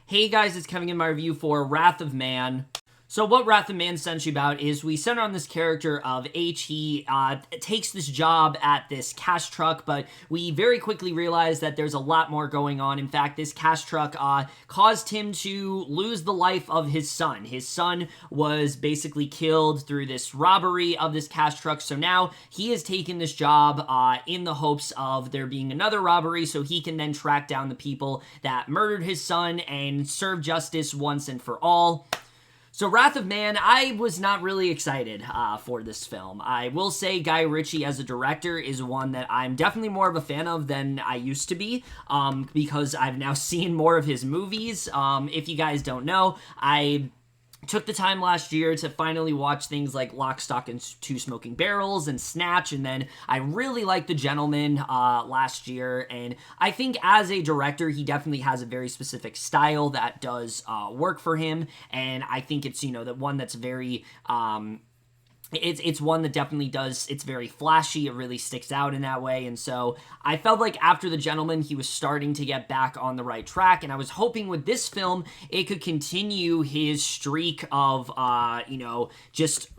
Hey guys, it's Kevin in my review for Wrath of Man. So what Wrath of Man is essentially about is we center on this character of H. He takes this job at this cash truck, but we very quickly realize that there's a lot more going on. In fact, this cash truck caused him to lose the life of his son. His son was basically killed through this robbery of this cash truck, so now he has taken this job in the hopes of there being another robbery so he can then track down the people that murdered his son and serve justice once and for all. So Wrath of Man, I was not really excited for this film. I will say Guy Ritchie as a director is one that I'm definitely more of a fan of than I used to be, because I've now seen more of his movies. If you guys don't know, I took the time last year to finally watch things like Lock, Stock, and Two Smoking Barrels and Snatch, and then I really liked The Gentleman last year, and I think as a director, he definitely has a very specific style that does work for him, and I think it's, you know, the one that's very... It's one that definitely does, it's very flashy, it really sticks out in that way, and so I felt like after The Gentleman, he was starting to get back on the right track, and I was hoping with this film, it could continue his streak of, just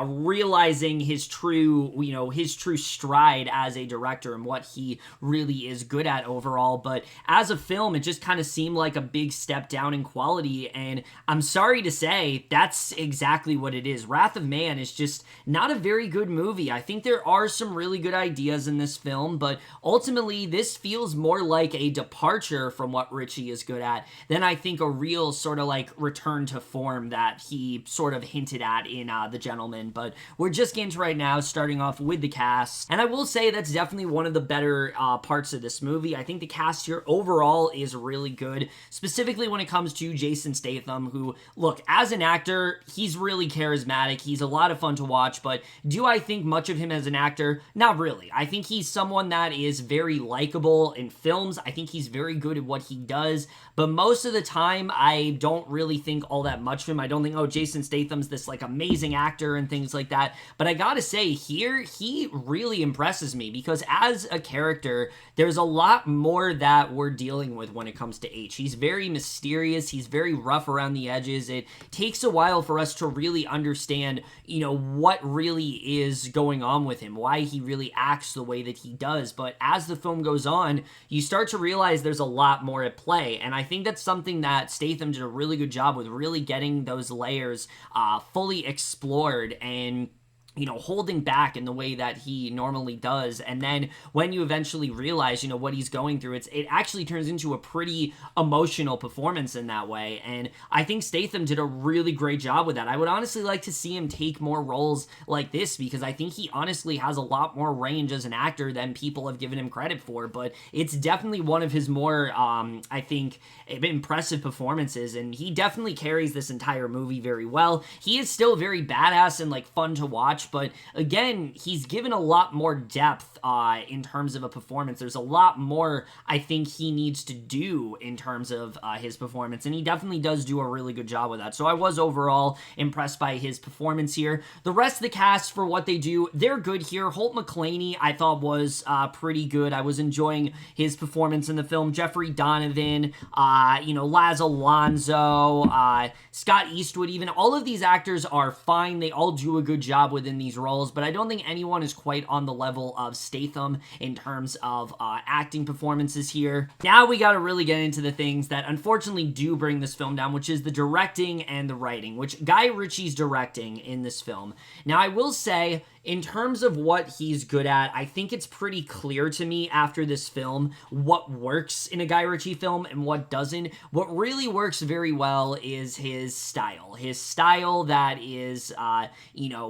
realizing his true stride as a director and what he really is good at overall, but as a film, it just kind of seemed like a big step down in quality, and I'm sorry to say, that's exactly what it is. Wrath of Man is just not a very good movie. I think there are some really good ideas in this film, but ultimately this feels more like a departure from what Ritchie is good at than I think a real sort of like return to form that he sort of hinted at in The Gentleman. But we're just getting to right now, starting off with the cast, and I will say that's definitely one of the better parts of this movie. I think the cast here overall is really good, specifically when it comes to Jason Statham, who, look, as an actor, he's really charismatic. He's a lot of fun to watch, but do I think much of him as an actor? Not really. I think he's someone that is very likable in films. I think he's very good at what he does, but most of the time, I don't really think all that much of him. I don't think, oh, Jason Statham's this, like, amazing actor and things like that, but I gotta say, here, he really impresses me, because as a character, there's a lot more that we're dealing with when it comes to H. He's very mysterious, he's very rough around the edges. It takes a while for us to really understand, you know, what really is going on with him, why he really acts the way that he does, but as the film goes on, you start to realize there's a lot more at play, and I think that's something that Statham did a really good job with, really getting those layers fully explored and, you know, holding back in the way that he normally does. And then when you eventually realize, you know, what he's going through, it actually turns into a pretty emotional performance in that way. And I think Statham did a really great job with that. I would honestly like to see him take more roles like this, because I think he honestly has a lot more range as an actor than people have given him credit for. But it's definitely one of his more, I think, impressive performances. And he definitely carries this entire movie very well. He is still very badass and, like, fun to watch, but again, he's given a lot more depth in terms of a performance. There's a lot more I think he needs to do in terms of his performance, and he definitely does do a really good job with that. So I was overall impressed by his performance here. The rest of the cast, for what they do, they're good here. Holt McCallany, I thought, was pretty good. I was enjoying his performance in the film. Jeffrey Donovan, Laz Alonso, Scott Eastwood, even all of these actors are fine. They all do a good job within these roles, but I don't think anyone is quite on the level of Statham in terms of acting performances here. Now we gotta really get into the things that unfortunately do bring this film down, which is the directing and the writing, which Guy Ritchie's directing in this film. Now I will say, in terms of what he's good at, I think it's pretty clear to me after this film what works in a Guy Ritchie film and what doesn't. What really works very well is his style. His style that is,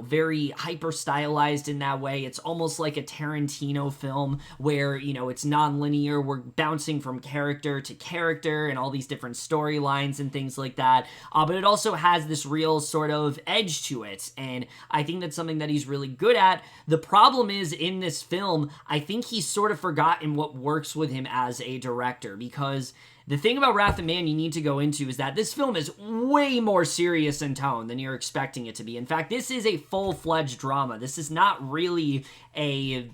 very hyper-stylized in that way. It's almost like a Tarantino film where, it's non-linear. We're bouncing from character to character and all these different storylines and things like that. But it also has this real sort of edge to it, and I think that's something that he's really good at. The problem is, in this film, I think he's sort of forgotten what works with him as a director, because the thing about Wrath of Man you need to go into is that this film is way more serious in tone than you're expecting it to be. In fact, this is a full-fledged drama. This is not really a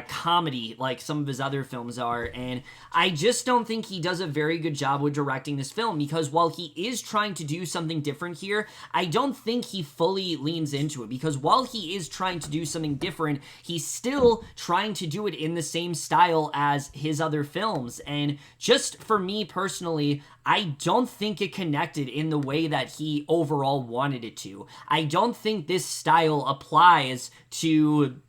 comedy like some of his other films are, and I just don't think he does a very good job with directing this film, because while he is trying to do something different here, I don't think he fully leans into it, because while he is trying to do something different, he's still trying to do it in the same style as his other films, and just for me personally, I don't think it connected in the way that he overall wanted it to. I don't think this style applies to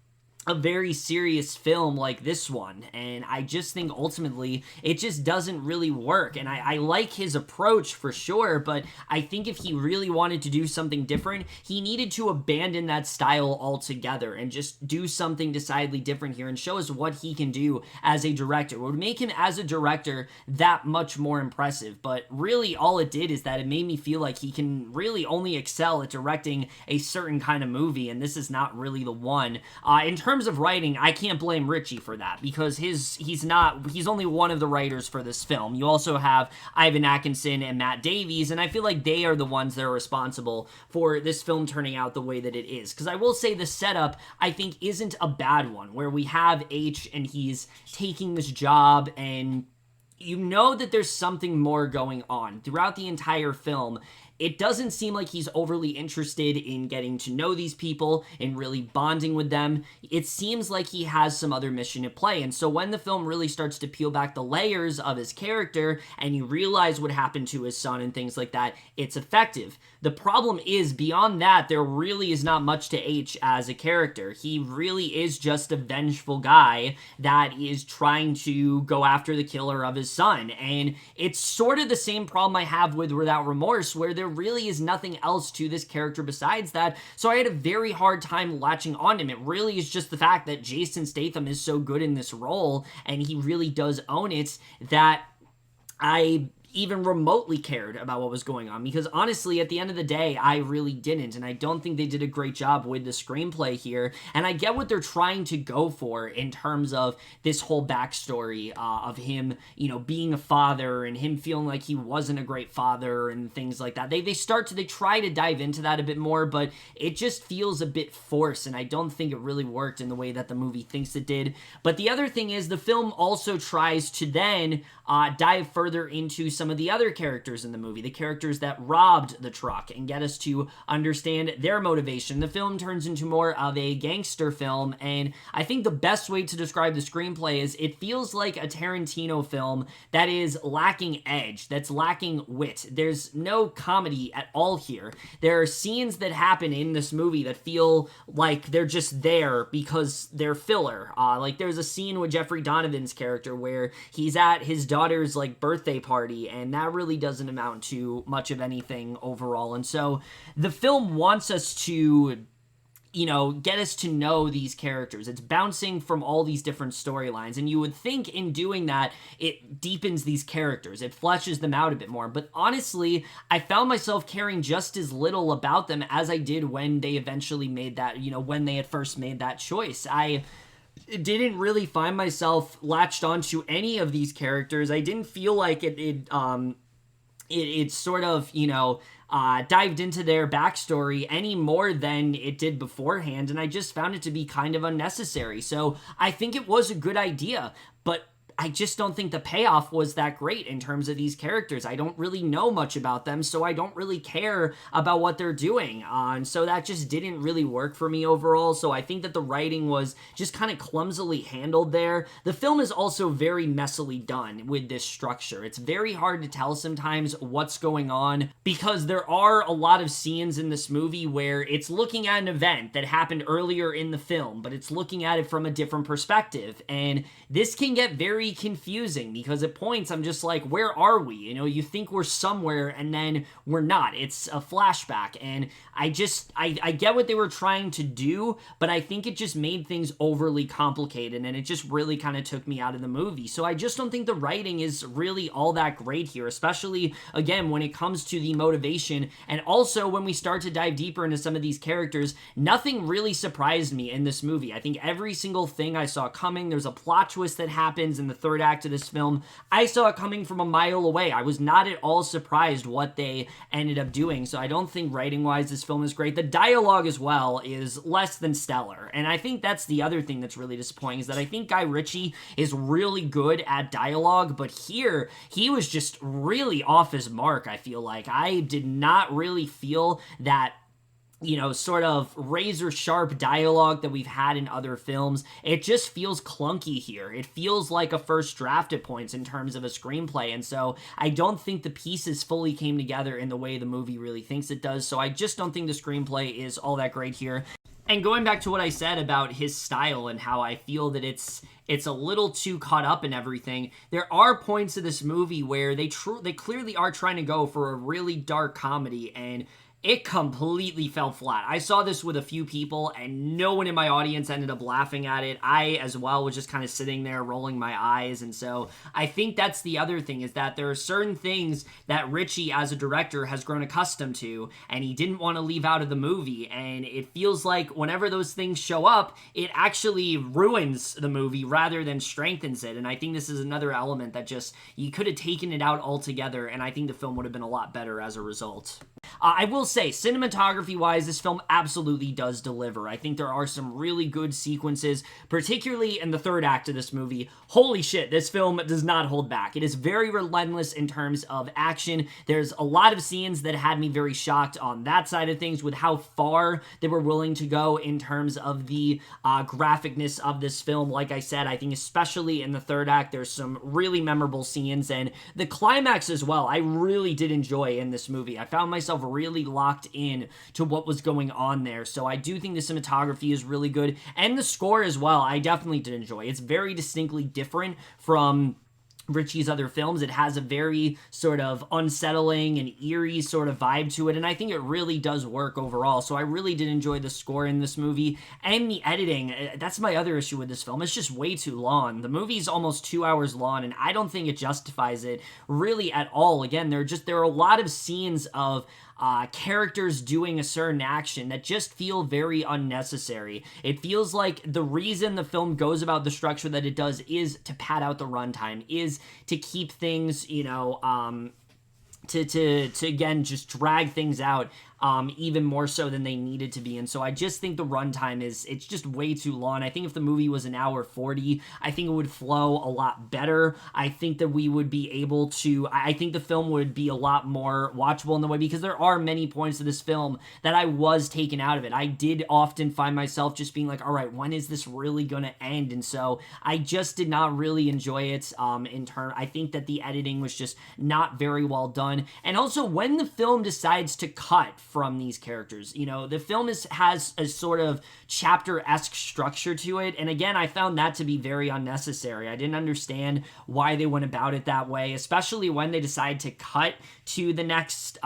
a very serious film like this one, and I just think ultimately it just doesn't really work. And I like his approach for sure, but I think if he really wanted to do something different, he needed to abandon that style altogether and just do something decidedly different here and show us what he can do as a director. It would make him as a director that much more impressive, but really all it did is that it made me feel like he can really only excel at directing a certain kind of movie, and this is not really the one. In terms of writing, I can't blame Ritchie for that, because he's only one of the writers for this film. You also have Ivan Atkinson and Matt Davies, and I feel like they are the ones that are responsible for this film turning out the way that it is. Because I will say the setup, I think, isn't a bad one, where we have H and he's taking this job, and you know that there's something more going on throughout the entire film. It doesn't seem like he's overly interested in getting to know these people and really bonding with them. It seems like he has some other mission at play. And so when the film really starts to peel back the layers of his character and you realize what happened to his son and things like that, it's effective. The problem is, beyond that, there really is not much to H as a character. He really is just a vengeful guy that is trying to go after the killer of his son. And it's sort of the same problem I have with Without Remorse, where there really is nothing else to this character besides that, so I had a very hard time latching on to him. It really is just the fact that Jason Statham is so good in this role, and he really does own it, that I even remotely cared about what was going on, because honestly, at the end of the day, I really didn't, and I don't think they did a great job with the screenplay here, and I get what they're trying to go for in terms of this whole backstory of him, you know, being a father, and him feeling like he wasn't a great father, and things like that. They try to dive into that a bit more, but it just feels a bit forced, and I don't think it really worked in the way that the movie thinks it did. But the other thing is, the film also tries to then dive further into some of the other characters in the movie, the characters that robbed the truck, and get us to understand their motivation. The film turns into more of a gangster film, and I think the best way to describe the screenplay is it feels like a Tarantino film that is lacking edge, that's lacking wit. There's no comedy at all here. There are scenes that happen in this movie that feel like they're just there because they're filler. Like there's a scene with Jeffrey Donovan's character where he's at his daughter's like birthday party, and that really doesn't amount to much of anything overall. And so the film wants us to, you know, get us to know these characters. It's bouncing from all these different storylines, and you would think in doing that it deepens these characters, it fleshes them out a bit more. But honestly, I found myself caring just as little about them as I did when they eventually made that, you know, when they had first made that choice. I didn't really find myself latched onto any of these characters. I didn't feel like it sort of, you know, dived into their backstory any more than it did beforehand, and I just found it to be kind of unnecessary. So I think it was a good idea, but I just don't think the payoff was that great in terms of these characters. I don't really know much about them, so I don't really care about what they're doing. And so that just didn't really work for me overall. So I think that the writing was just kind of clumsily handled there. The film is also very messily done with this structure. It's very hard to tell sometimes what's going on, because there are a lot of scenes in this movie where it's looking at an event that happened earlier in the film, but it's looking at it from a different perspective. And this can get very confusing, because at points I'm just like, where are we? You know, you think we're somewhere and then we're not. It's a flashback, and I get what they were trying to do, but I think it just made things overly complicated, and it just really kind of took me out of the movie. So I just don't think the writing is really all that great here, especially, again, when it comes to the motivation, and also when we start to dive deeper into some of these characters. Nothing really surprised me in this movie. I think every single thing I saw coming. There's a plot twist that happens in the third act of this film, I saw it coming from a mile away. I was not at all surprised what they ended up doing, so I don't think writing-wise this film is great. The dialogue as well is less than stellar, and I think that's the other thing that's really disappointing, is that I think Guy Ritchie is really good at dialogue, but here, he was just really off his mark, I feel like. I did not really feel that, you know, sort of razor sharp dialogue that we've had in other films. It just feels clunky here. It feels like a first draft at points in terms of a screenplay, and so I don't think the pieces fully came together in the way the movie really thinks it does, so I just don't think the screenplay is all that great here. And going back to what I said about his style and how I feel that it's a little too caught up in everything, there are points of this movie where they clearly are trying to go for a really dark comedy, and it completely fell flat. I saw this with a few people, and no one in my audience ended up laughing at it. I, as well, was just kind of sitting there rolling my eyes, and so I think that's the other thing, is that there are certain things that Ritchie, as a director, has grown accustomed to, and he didn't want to leave out of the movie, and it feels like whenever those things show up, it actually ruins the movie rather than strengthens it, and I think this is another element that just, you could have taken it out altogether, and I think the film would have been a lot better as a result. I will say, cinematography-wise, this film absolutely does deliver. I think there are some really good sequences, particularly in the third act of this movie. Holy shit, this film does not hold back. It is very relentless in terms of action. There's a lot of scenes that had me very shocked on that side of things with how far they were willing to go in terms of the graphicness of this film. Like I said, I think especially in the third act, there's some really memorable scenes, and the climax as well, I really did enjoy in this movie. I found myself really locked in to what was going on there, so I do think the cinematography is really good, and the score as well, I definitely did enjoy. It's very distinctly different from Ritchie's other films. It has a very sort of unsettling and eerie sort of vibe to it, and I think it really does work overall, so I really did enjoy the score in this movie, and the editing. That's my other issue with this film. It's just way too long. The movie's almost 2 hours long, and I don't think it justifies it really at all. Again, there are a lot of scenes of characters doing a certain action that just feel very unnecessary. It feels like the reason the film goes about the structure that it does is to pad out the runtime, is to keep things, you know, to again just drag things out even more so than they needed to be. And so I just think the runtime it's just way too long. I think if the movie was an hour 40, I think it would flow a lot better. I think that we would be able to, I think the film would be a lot more watchable in the way, because there are many points of this film that I was taken out of it. I did often find myself just being like, all right, when is this really gonna end? And so I just did not really enjoy it I think that the editing was just not very well done. And also, when the film decides to cut from these characters, you know, the film has a sort of chapter-esque structure to it, and again, I found that to be very unnecessary. I didn't understand why they went about it that way, especially when they decide to cut to the next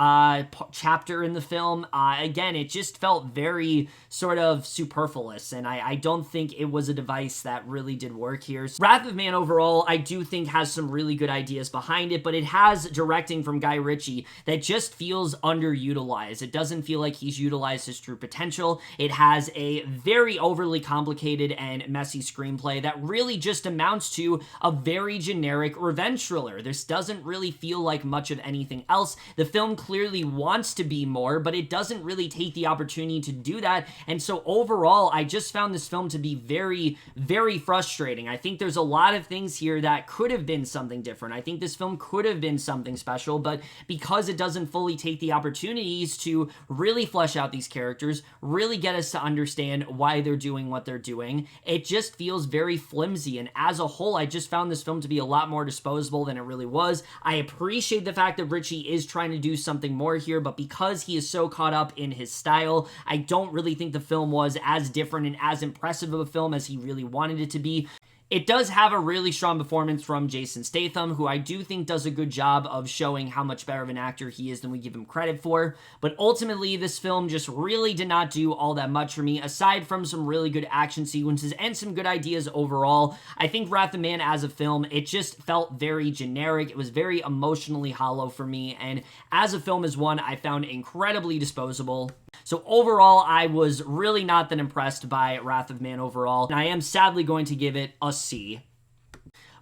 chapter in the film. Again, it just felt very sort of superfluous, and I don't think it was a device that really did work here. So Wrath of Man overall, I do think has some really good ideas behind it, but it has directing from Guy Ritchie that just feels underutilized. It doesn't feel like he's utilized his true potential. It has a very overly complicated and messy screenplay that really just amounts to a very generic revenge thriller. This doesn't really feel like much of anything else. The film clearly wants to be more, but it doesn't really take the opportunity to do that, and so overall, I just found this film to be very, very frustrating. I think there's a lot of things here that could have been something different. I think this film could have been something special, but because it doesn't fully take the opportunities to really flesh out these characters, really get us to understand why they're doing what they're doing, it just feels very flimsy, and as a whole, I just found this film to be a lot more disposable than it really was. I appreciate the fact that Ritchie is trying to do something more here, but because he is so caught up in his style, I don't really think the film was as different and as impressive of a film as he really wanted it to be. It does have a really strong performance from Jason Statham, who I do think does a good job of showing how much better of an actor he is than we give him credit for, but ultimately this film just really did not do all that much for me, aside from some really good action sequences and some good ideas overall. I think Wrath of Man as a film, it just felt very generic. It was very emotionally hollow for me, and as a film as one, I found incredibly disposable. So overall, I was really not that impressed by Wrath of Man overall, and I am sadly going to give it a C.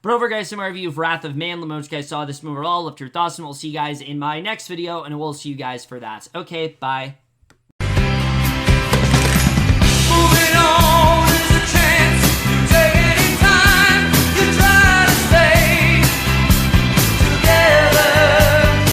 But over, guys, to my review of Wrath of Man. Let me know what you guys saw this movie overall, left your thoughts, and we'll see you guys in my next video, and we'll see you guys for that. Okay, bye.